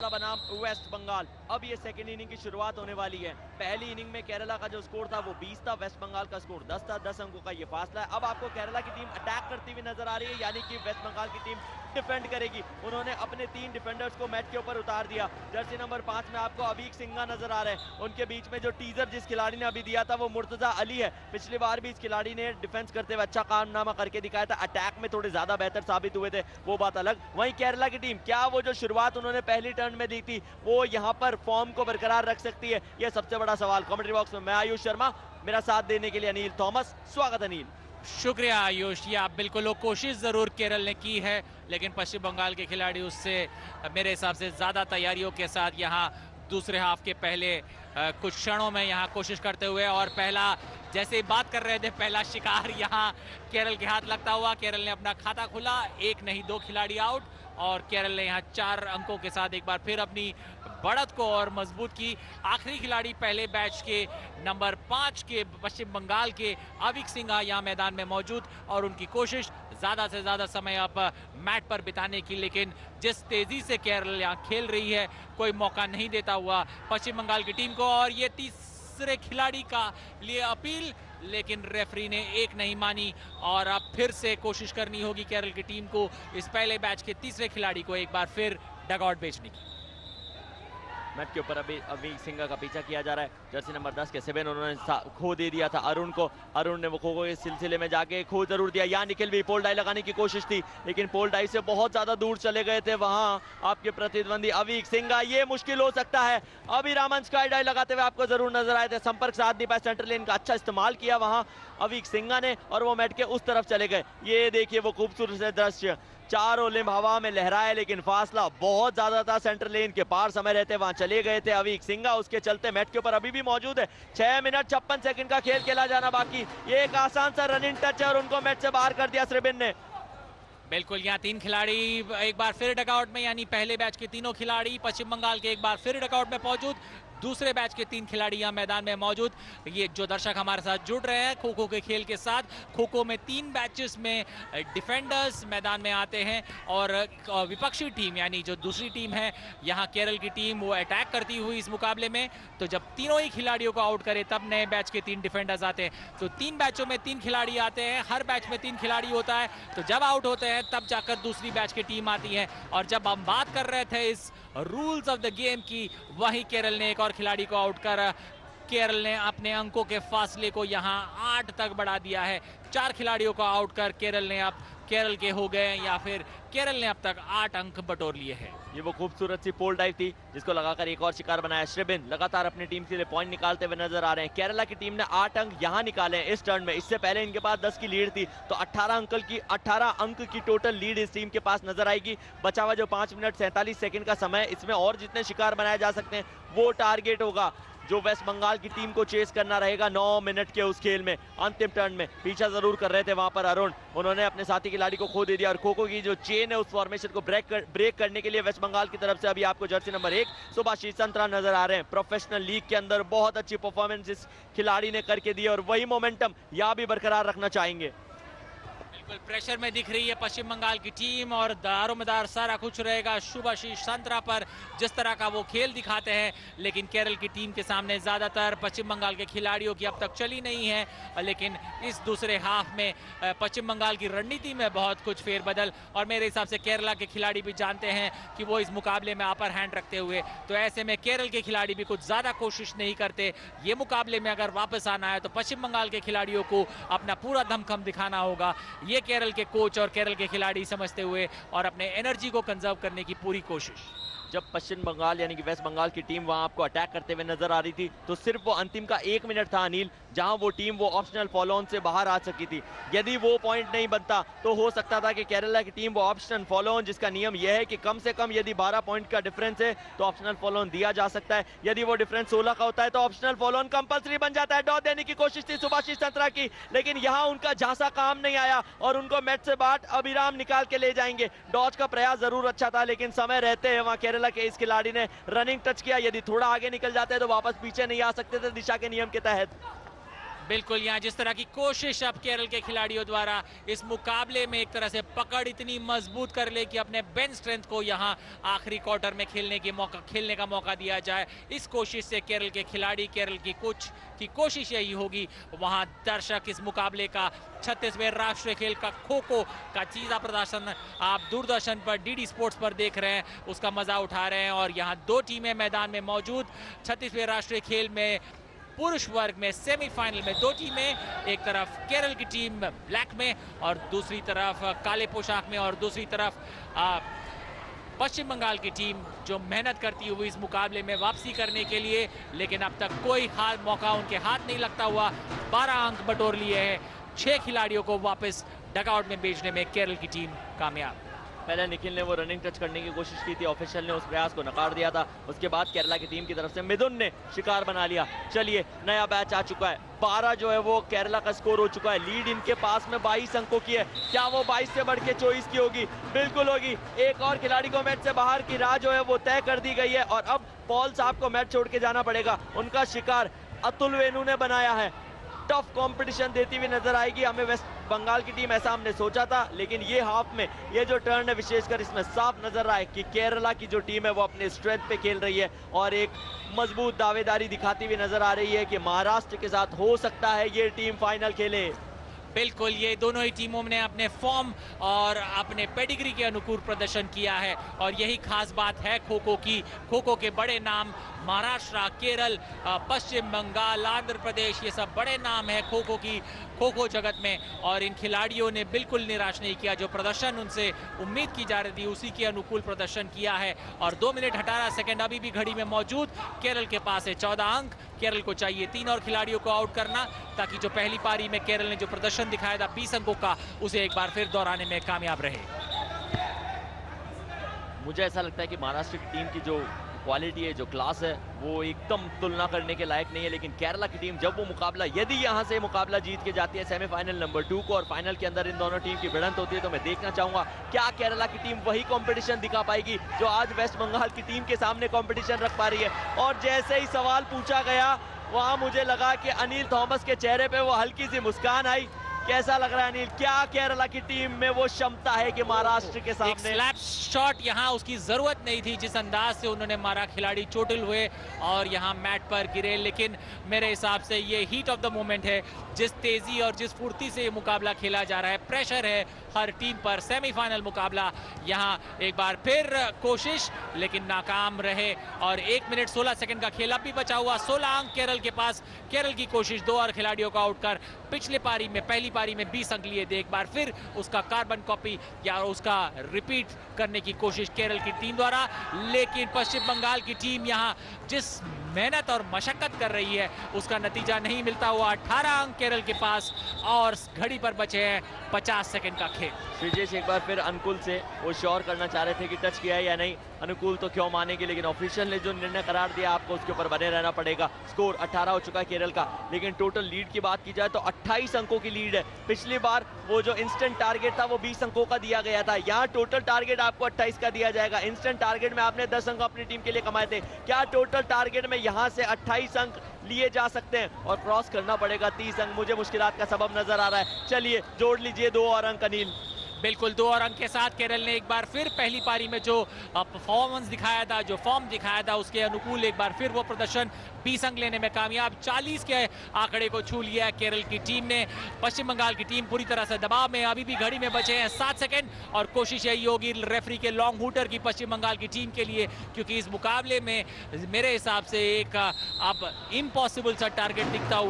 का बनाम वेस्ट बंगाल। अब ये सेकंड इनिंग की शुरुआत होने वाली है। पहली इनिंग में केरला का जो स्कोर था वो 20 था, वेस्ट बंगाल का स्कोर 10 था। 10 अंकों का ये फासला है। अब आपको केरला की टीम अटैक करती हुई नजर आ रही है, यानी कि वेस्ट बंगाल की टीम डिफेंड करेगी। उन्होंने अपने 3 डिफेंडर्स को मैट के ऊपर उतार दिया। जर्सी नंबर 5 में आपको अवीक सिंघा नजर आ रहे हैं। उनके बीच में जो टीजर जिस खिलाड़ी ने अभी दिया था वो मुर्तजा अली है। पिछली बार भी इस खिलाड़ी ने डिफेंस करते हुए अच्छा कारनामा करके दिखाया था, अटैक में थोड़े ज्यादा बेहतर साबित हुए थे, वो बात अलग। वहीं केरला की टीम, क्या वो जो शुरुआत उन्होंने पहली टर्न में दी थी वो यहां पर फॉर्म को बरकरार रख सकती है? यह सबसे बड़ा सवाल। कमेंट्री बॉक्स में मैं आयुष शर्मा, मेरा साथ देने के लिए अनिल थॉमस। स्वागत अनिल। शुक्रिया आयुष। ये आप बिल्कुल वो कोशिश जरूर केरल ने की है, लेकिन पश्चिम बंगाल के खिलाड़ी उससे मेरे हिसाब से ज्यादा तैयारियों के साथ यहाँ दूसरे हाफ के पहले कुछ क्षणों में यहाँ कोशिश करते हुए, और पहला जैसे ही बात कर रहे थे पहला शिकार यहाँ केरल के हाथ लगता हुआ। केरल ने अपना खाता खुला, एक नहीं 2 खिलाड़ी आउट, और केरल ने यहाँ 4 अंकों के साथ एक बार फिर अपनी बढ़त को और मजबूत की। आखिरी खिलाड़ी पहले बैच के नंबर 5 के पश्चिम बंगाल के अवीक सिंघा यहाँ मैदान में मौजूद, और उनकी कोशिश ज्यादा से ज्यादा समय अब मैट पर बिताने की, लेकिन जिस तेजी से केरल यहाँ खेल रही है कोई मौका नहीं देता हुआ पश्चिम बंगाल की टीम को। और ये तीसरे खिलाड़ी का लिए अपील, लेकिन रेफरी ने एक नहीं मानी, और अब फिर से कोशिश करनी होगी केरल की टीम को इस पहले बैच के तीसरे खिलाड़ी को एक बार फिर डगआउट भेजने की। मैट के ऊपर अभी अवीक सिंघा का पीछा किया जा रहा है। जर्सी नंबर 10 के 7 उन्होंने खो दे दिया था अरुण को। अरुण ने वो खो के सिलसिले में जाके खो जरूर दिया। यहाँ निखिल भी पोल डाई लगाने की कोशिश थी, लेकिन पोल डाई से बहुत ज्यादा दूर चले गए थे वहां आपके प्रतिद्वंदी अवीक सिंघा। ये मुश्किल हो सकता है। अभी रामन स्काई डाई लगाते हुए आपको जरूर नजर आए थे, संपर्क साध नहीं पाए। सेंट्रल लेन का अच्छा इस्तेमाल किया वहां अवीक सिंघा ने, और वो मैट के उस तरफ चले गए। ये देखिए वो खूबसूरत दृश्य, चारों लिम्ब हवा में लहराए, लेकिन फासला बहुत ज्यादा था। सेंट्रल लेन के पार समय रहते वहां चले गए थे अवीक सिंघा। उसके चलते मैट के ऊपर अभी भी मौजूद है। 6 मिनट 56 सेकंड का खेल खेला जाना बाकी। ये एक आसान सा रनिंग टच है और उनको मैच से बाहर कर दिया श्रीबिन ने। बिल्कुल, यहाँ 3 खिलाड़ी एक बार फिर डगआउट में, यानी पहले बैच के तीनों खिलाड़ी पश्चिम बंगाल के एक बार फिर डगआउट में मौजूद। दूसरे बैच के 3 खिलाड़ी यहाँ मैदान में मौजूद। ये जो दर्शक हमारे साथ जुड़ रहे हैं खो खो के खेल के साथ, खो खो में 3 बैचेस में डिफेंडर्स मैदान में आते हैं, और विपक्षी टीम यानी जो दूसरी टीम है यहाँ केरल की टीम, वो अटैक करती हुई इस मुकाबले में। तो जब तीनों ही खिलाड़ियों को आउट करे तब नए बैच के 3 डिफेंडर्स आते हैं। तो 3 बैचों में 3 खिलाड़ी आते हैं, हर बैच में 3 खिलाड़ी होता है। तो जब आउट होते हैं तब जाकर दूसरी बैच की टीम आती है। और जब हम बात कर रहे थे इस रूल्स ऑफ द गेम की, वहीं केरल ने एक और खिलाड़ी को आउट कर केरल ने अपने अंकों के फासले को यहां 8 तक बढ़ा दिया है। 4 खिलाड़ियों को आउट कर केरल ने अब केरल के हो गए, या फिर केरल ने अब तक 8 अंक बटोर लिए हैं। ये वो खूबसूरत सी पोल डाइव थी जिसको लगाकर एक और शिकार बनाया। श्रीबिन लगातार अपनी टीम के लिए पॉइंट निकालते हुए नजर आ रहे हैं। केरला की टीम ने 8 अंक यहां निकाले हैं इस टर्न में। इससे पहले इनके पास 10 की लीड थी, तो 18 अंक की टोटल लीड इस टीम के पास नजर आएगी। बचा हुआ जो 5 मिनट 47 सेकंड का समय, इसमें और जितने शिकार बनाए जा सकते हैं वो टारगेट होगा जो वेस्ट बंगाल की टीम को चेस करना रहेगा 9 मिनट के उस खेल में। अंतिम टर्न में पीछा जरूर कर रहे थे वहां पर अरुण, उन्होंने अपने साथी खिलाड़ी को खो दे दिया, और खो खो की जो चेन है उस फॉर्मेशन को ब्रेक करने के लिए वेस्ट बंगाल की तरफ से अभी आपको जर्सी नंबर 1 सुभाषिष संतरा नजर आ रहे हैं। प्रोफेशनल लीग के अंदर बहुत अच्छी परफॉर्मेंस इस खिलाड़ी ने करके दी, और वही मोमेंटम यहां भी बरकरार रखना चाहेंगे। बिल्कुल प्रेशर में दिख रही है पश्चिम बंगाल की टीम, और दारोमदार सारा कुछ रहेगा शुभाशीष संतरा पर, जिस तरह का वो खेल दिखाते हैं। लेकिन केरल की टीम के सामने ज्यादातर पश्चिम बंगाल के खिलाड़ियों की अब तक चली नहीं है, लेकिन इस दूसरे हाफ में पश्चिम बंगाल की रणनीति में बहुत कुछ फेरबदल, और मेरे हिसाब से केरला के खिलाड़ी भी जानते हैं कि वो इस मुकाबले में अपर हैंड रखते हुए, तो ऐसे में केरल के खिलाड़ी भी कुछ ज्यादा कोशिश नहीं करते। ये मुकाबले में अगर वापस आना है तो पश्चिम बंगाल के खिलाड़ियों को अपना पूरा दमखम दिखाना होगा। ये केरल के कोच और केरल के खिलाड़ी समझते हुए, और अपने एनर्जी को कंजर्व करने की पूरी कोशिश। जब पश्चिम बंगाल यानी कि वेस्ट बंगाल की टीम वहां आपको अटैक करते हुए नजर आ रही थी, तो सिर्फ वो अंतिम का 1 मिनट था अनिल, जहां वो टीम वो ऑप्शनल फॉलो ऑन से बाहर आ सकी थी। यदि वो पॉइंट नहीं बनता तो हो सकता था कि केरला की टीम वो ऑप्शनल फॉलो ऑन, जिसका नियम यह है कि कम से कम यदि 12 पॉइंट का डिफरेंस है तो ऑप्शनल फॉलो ऑन दिया जा सकता है। यदि वो डिफरेंस 16 का होता है तो ऑप्शनल फॉलो ऑन कंपल्सरी बन जाता है। डॉट देने की कोशिश थी सुभाषिष संतरा की, लेकिन यहां उनका झांसा काम नहीं आया, और उनको मैच से बाहर अभिराम निकाल के ले जाएंगे। डॉज का प्रयास जरूर अच्छा था, लेकिन समय रहते हैं वहां केरला के इस खिलाड़ी ने रनिंग टच किया। यदि थोड़ा आगे निकल जाते हैं तो वापस पीछे नहीं आ सकते थे दिशा के नियम के तहत। बिल्कुल, यहाँ जिस तरह की कोशिश अब केरल के खिलाड़ियों द्वारा इस मुकाबले में एक तरह से पकड़ इतनी मजबूत कर ले कि अपने बेंच स्ट्रेंथ को यहाँ आखिरी क्वार्टर में खेलने का मौका दिया जाए। इस कोशिश से केरल के खिलाड़ी, केरल की कोच की कोशिश यही होगी। वहाँ दर्शक इस मुकाबले का 36वें राष्ट्रीय खेल का खो-खो का चीजा प्रदर्शन आप दूरदर्शन पर डीडी स्पोर्ट्स पर देख रहे हैं, उसका मजा उठा रहे हैं। और यहाँ दो टीमें मैदान में मौजूद। 36वें राष्ट्रीय खेल में पुरुष वर्ग में सेमीफाइनल में दो टीमें, एक तरफ केरल की टीम ब्लैक में और दूसरी तरफ काले पोशाक में, और दूसरी तरफ पश्चिम बंगाल की टीम जो मेहनत करती हुई इस मुकाबले में वापसी करने के लिए, लेकिन अब तक कोई मौका उनके हाथ नहीं लगता हुआ। 12 अंक बटोर लिए हैं। 6 खिलाड़ियों को वापस डगआउट में भेजने में केरल की टीम कामयाब। पहले निखिल ने वो रनिंग टच करने की कोशिश की थी, ऑफिशियल ने उस प्रयास को नकार दिया था। उसके बाद केरला की टीम की तरफ से मिथुन ने शिकार बना लिया। चलिए, नया बैच आ चुका है। 12 जो है वो केरला का स्कोर हो चुका है। लीड इनके पास में 22 अंकों की है। क्या वो 22 से बढ़ के 24 की होगी? बिल्कुल होगी। एक और खिलाड़ी को मैच से बाहर की राह जो है वो तय कर दी गई है और अब पॉल साहब को मैच छोड़ के जाना पड़ेगा। उनका शिकार अतुल वेनु ने बनाया है। टफ कंपटीशन देती हुई नजर आएगी हमें वेस्ट बंगाल की टीम, ऐसा हमने सोचा था। लेकिन ये हाफ में ये जो टर्न है विशेषकर इसमें साफ नजर रहा है कि केरला की जो टीम है वो अपने स्ट्रेंथ पे खेल रही है और एक मजबूत दावेदारी दिखाती हुई नजर आ रही है कि महाराष्ट्र के साथ हो सकता है ये टीम फाइनल खेले। बिल्कुल, ये दोनों ही टीमों ने अपने फॉर्म और अपने पेडिग्री के अनुकूल प्रदर्शन किया है और यही खास बात है खो-खो की। खो-खो के बड़े नाम महाराष्ट्र, केरल, पश्चिम बंगाल, आंध्र प्रदेश, ये सब बड़े नाम है खो-खो जगत में। और इन खिलाड़ियों ने बिल्कुल निराश नहीं किया। जो प्रदर्शन उनसे उम्मीद की जा रही थी उसी के अनुकूल प्रदर्शन किया है। और 2 मिनट 18 सेकंड अभी भी घड़ी में मौजूद। केरल के पास है 14 अंक। केरल को चाहिए 3 और खिलाड़ियों को आउट करना ताकि जो पहली पारी में केरल ने जो प्रदर्शन दिखाया था 20 अंकों का, उसे एक बार फिर दोहराने में कामयाब रहे। मुझे ऐसा लगता है कि महाराष्ट्र की टीम की जो क्वालिटी है, जो क्लास है, वो एकदम तुलना करने के लायक नहीं है। लेकिन केरला की टीम जब वो मुकाबला, यदि यहां से मुकाबला जीत के जाती है सेमीफाइनल नंबर 2 को और फाइनल के अंदर इन दोनों टीम की भिड़ंत होती है, तो मैं देखना चाहूंगा क्या केरला की टीम वही कंपटीशन दिखा पाएगी जो आज वेस्ट बंगाल की टीम के सामने कंपटीशन रख पा रही है। और जैसे ही सवाल पूछा गया वहां मुझे लगा कि अनिल थॉमस के चेहरे पे वो हल्की सी मुस्कान आई। कैसा लग रहा है अनिल, क्या केरला की टीम में वो क्षमता है कि महाराष्ट्र के सामने? एक स्लैप शॉट यहाँ उसकी जरूरत नहीं थी, जिस अंदाज से उन्होंने मारा खिलाड़ी चोटिल हुए और यहाँ मैट पर गिरे। लेकिन मेरे हिसाब से ये हीट ऑफ द मोमेंट है, जिस तेजी और जिस फुर्ती से ये मुकाबला खेला जा रहा है, प्रेशर है हर टीम पर। सेमीफाइनल मुकाबला, यहाँ एक बार फिर कोशिश लेकिन नाकाम रहे। और 1 मिनट 16 सेकंड का खेल अब भी बचा हुआ। 16 अंक केरल के पास। केरल की कोशिश 2 और खिलाड़ियों को आउट कर पिछले पारी में, पहली पारी में 20 अंक लिए थे। एक बार फिर उसका कार्बन कॉपी या उसका रिपीट करने की कोशिश केरल की टीम द्वारा। लेकिन पश्चिम बंगाल की टीम यहाँ जिस मेहनत और मशक्कत कर रही है उसका नतीजा नहीं मिलता हुआ। 18 अंक केरल के पास और घड़ी पर बचे हैं 50 सेकंड का खेल। श्रीजेश एक बार फिर अनुकूल से वो श्योर करना चाह रहे थे कि टच किया है या नहीं। अनुकूल तो क्यों मानेंगे, लेकिन ऑफिशियल ने जो निर्णय करार दिया आपको उसके ऊपर बने रहना पड़ेगा। स्कोर 18 हो चुका है केरल का, लेकिन टोटल लीड की बात की जाए तो 28 अंकों की लीड है। पिछली बार वो जो इंस्टेंट टारगेट था वो 20 अंकों का दिया गया था। यहाँ टोटल टारगेट आपको 28 का दिया जाएगा। इंस्टेंट टारगेट में आपने 10 अंक अपनी टीम के लिए कमाए थे। क्या टोटल टारगेट में यहाँ से 28 अंक लिए जा सकते हैं और क्रॉस करना पड़ेगा 30 अंक? मुझे मुश्किलात का सबब नजर आ रहा है। चलिए जोड़ लीजिए 2 और अंक अनिल। बिल्कुल, 2 और अंक के साथ केरल ने एक बार फिर पहली पारी में जो परफॉर्मेंस दिखाया था, जो फॉर्म दिखाया था, उसके अनुकूल एक बार फिर वो प्रदर्शन 20 अंक लेने में कामयाब। 40 के आंकड़े को छू लिया है केरल की टीम ने। पश्चिम बंगाल की टीम पूरी तरह से दबाव में, अभी भी घड़ी में बचे हैं 7 सेकंड और कोशिश यही होगी रेफरी के लॉन्ग हूटर की पश्चिम बंगाल की टीम के लिए, क्योंकि इस मुकाबले में मेरे हिसाब से एक अब इम्पॉसिबल सा टारगेट दिखता हुआ